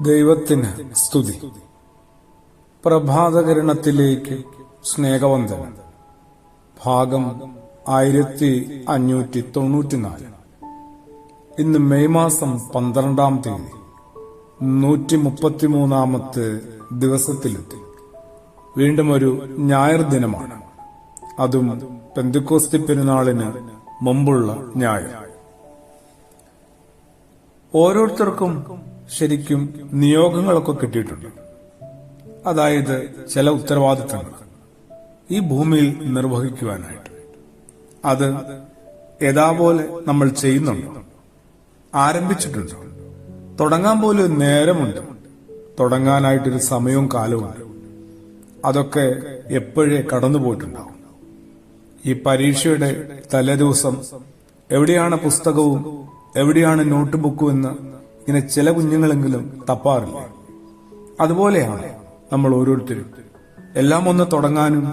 ദൈവത്തിന് സ്തുതി. പ്രഭാതകിരണത്തിലേക്ക് സ്നേഹവന്ദനം. ഭാഗം 1594. ഇന്ന് മെയ് മാസം 12-ാം തീയതി 133-ാമത്തെ ദിവസത്തിലെത്തി. വീണ്ടും ഒരു ഞായർ ദിനമാണ്. അതും പെന്തക്കോസ്തി പെരുന്നാളിന് മുമ്പുള്ള ഞായർ. ഓരോരുത്തർക്കും ശരിക്കും നിയോഗങ്ങളൊക്കെ കിട്ടിയിട്ടുണ്ട്. അതായത് ചില ഉത്തരവാദിത്തങ്ങൾ ഈ ഭൂമിയിൽ നിർവഹിക്കുവാനായിട്ട്. അത് യഥാപോലെ നമ്മൾ ചെയ്യുന്നുണ്ടോ? ആരംഭിച്ചിട്ടുണ്ടോ? തുടങ്ങാൻ പോലും നേരമുണ്ട്. തുടങ്ങാനായിട്ടൊരു സമയവും കാലവുമുണ്ട്. അതൊക്കെ എപ്പോഴേ കടന്നുപോയിട്ടുണ്ടാവും. ഈ പരീക്ഷയുടെ തലേദിവസം എവിടെയാണ് പുസ്തകവും എവിടെയാണ് നോട്ട് ബുക്കും എന്ന് ഇങ്ങനെ ചില കുഞ്ഞുങ്ങളെങ്കിലും തപ്പാറില്ല. അതുപോലെയാണ് നമ്മൾ ഓരോരുത്തരും. എല്ലാം ഒന്ന് തുടങ്ങാനും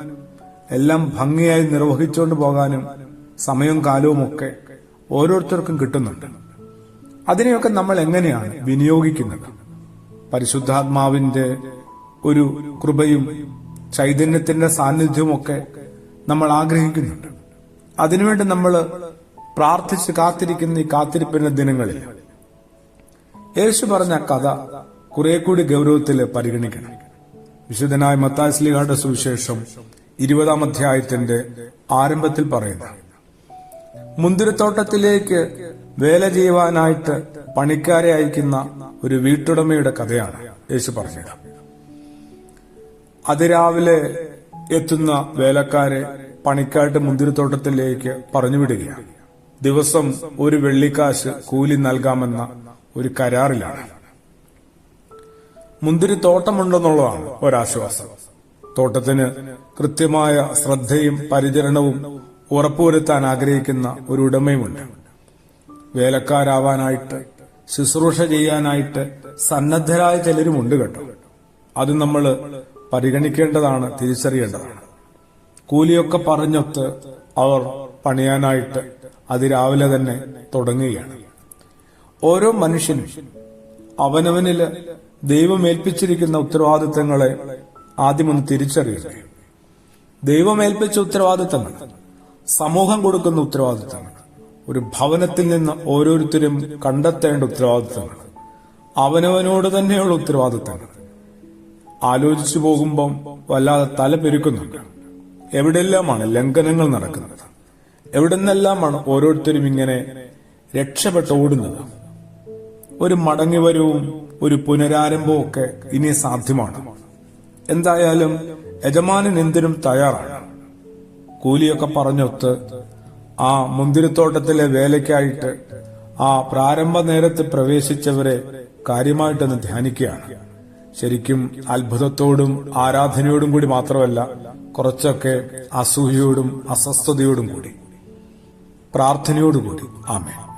എല്ലാം ഭംഗിയായി നിർവഹിച്ചുകൊണ്ട് പോകാനും സമയവും കാലവും ഒക്കെ ഓരോരുത്തർക്കും കിട്ടുന്നുണ്ട്. അതിനെയൊക്കെ നമ്മൾ എങ്ങനെയാണ് വിനിയോഗിക്കുന്നത്? പരിശുദ്ധാത്മാവിന്റെ ഒരു കൃപയും ചൈതന്യത്തിന്റെ സാന്നിധ്യവും ഒക്കെ നമ്മൾ ആഗ്രഹിക്കുന്നുണ്ട്. അതിനുവേണ്ടി നമ്മൾ പ്രാർത്ഥിച്ച് കാത്തിരിക്കുന്ന ഈ കാത്തിരിപ്പിന്റെ ദിനങ്ങളിൽ യേശു പറഞ്ഞ കഥ കുറെ കൂടി ഗൗരവത്തിൽ പരിഗണിക്കണം. വിശുദ്ധനായ മത്തായി ശ്ലീഹായുടെ സുവിശേഷം 20-ാം അധ്യായത്തിന്റെ ആരംഭത്തിൽ പറയുന്ന മുന്തിരിത്തോട്ടത്തിലേക്ക് വേല ചെയ്യുവാനായിട്ട് പണിക്കാരെ അയക്കുന്ന ഒരു വീട്ടുടമയുടെ കഥയാണ് യേശു പറഞ്ഞത്. അതിരാവിലെ എത്തുന്ന വേലക്കാരെ പണിക്കായിട്ട് മുന്തിരിത്തോട്ടത്തിലേക്ക് പറഞ്ഞുവിടുകയാണ്. ദിവസം ഒരു വെള്ളിക്കാശ് കൂലി നൽകാമെന്ന ഒരു കരാറിലാണ്. മുന്തിരിത്തോട്ടമുണ്ടെന്നുള്ളതാണ് ഒരാശ്വാസം. തോട്ടത്തിന് കൃത്യമായ ശ്രദ്ധയും പരിചരണവും ഉറപ്പുവരുത്താൻ ആഗ്രഹിക്കുന്ന ഒരു ഉടമയുമുണ്ട്. വേലക്കാരാവാനായിട്ട് ശുശ്രൂഷ ചെയ്യാനായിട്ട് സന്നദ്ധരായ ചിലരുമുണ്ട് കേട്ടോ. അത് നമ്മൾ പരിഗണിക്കേണ്ടതാണ്, തിരിച്ചറിയേണ്ടതാണ്. കൂലിയൊക്കെ പറഞ്ഞൊത്ത് അവർ പണിയാനായിട്ട് അതിരാവിലെ തന്നെ തുടങ്ങുകയാണ്. ഓരോ മനുഷ്യനും അവനവനില് ദൈവമേൽപ്പിച്ചിരിക്കുന്ന ഉത്തരവാദിത്തങ്ങളെ ആദ്യമൊന്ന് തിരിച്ചറിയട്ടെ. ദൈവമേൽപ്പിച്ച ഉത്തരവാദിത്തങ്ങൾ, സമൂഹം കൊടുക്കുന്ന ഉത്തരവാദിത്തങ്ങൾ, ഒരു ഭവനത്തിൽ നിന്ന് ഓരോരുത്തരും കണ്ടെത്തേണ്ട ഉത്തരവാദിത്തങ്ങൾ, അവനവനോട് തന്നെയുള്ള ഉത്തരവാദിത്തങ്ങൾ ആലോചിച്ചു പോകുമ്പം വല്ലാതെ തല പെരുക്കുന്നുണ്ട്. എവിടെയെല്ലാമാണ് ലംഘനങ്ങൾ നടക്കുന്നത്? എവിടെന്നെല്ലാമാണ് ഓരോരുത്തരും ഇങ്ങനെ രക്ഷപ്പെട്ട് ഓടുന്നത്? ഒരു മടങ്ങിവരവും ഒരു പുനരാരംഭവും ഒക്കെ ഇനി സാധ്യമാണ്. എന്തായാലും യജമാനൻ എന്തിനും തയ്യാറാണ്. കൂലിയൊക്കെ പറഞ്ഞൊത്ത് ആ മുന്തിരിത്തോട്ടത്തിലെ വേലയ്ക്കായിട്ട് ആ പ്രാരംഭ നേരത്ത് പ്രവേശിച്ചവരെ കാര്യമായിട്ടൊന്ന് ധ്യാനിക്കുകയാണ്. ശരിക്കും അത്ഭുതത്തോടും ആരാധനയോടും കൂടി മാത്രമല്ല, കുറച്ചൊക്കെ അസൂയയോടും അസ്വസ്ഥതയോടും കൂടി, പ്രാർത്ഥനയോടുകൂടി. ആമേൻ.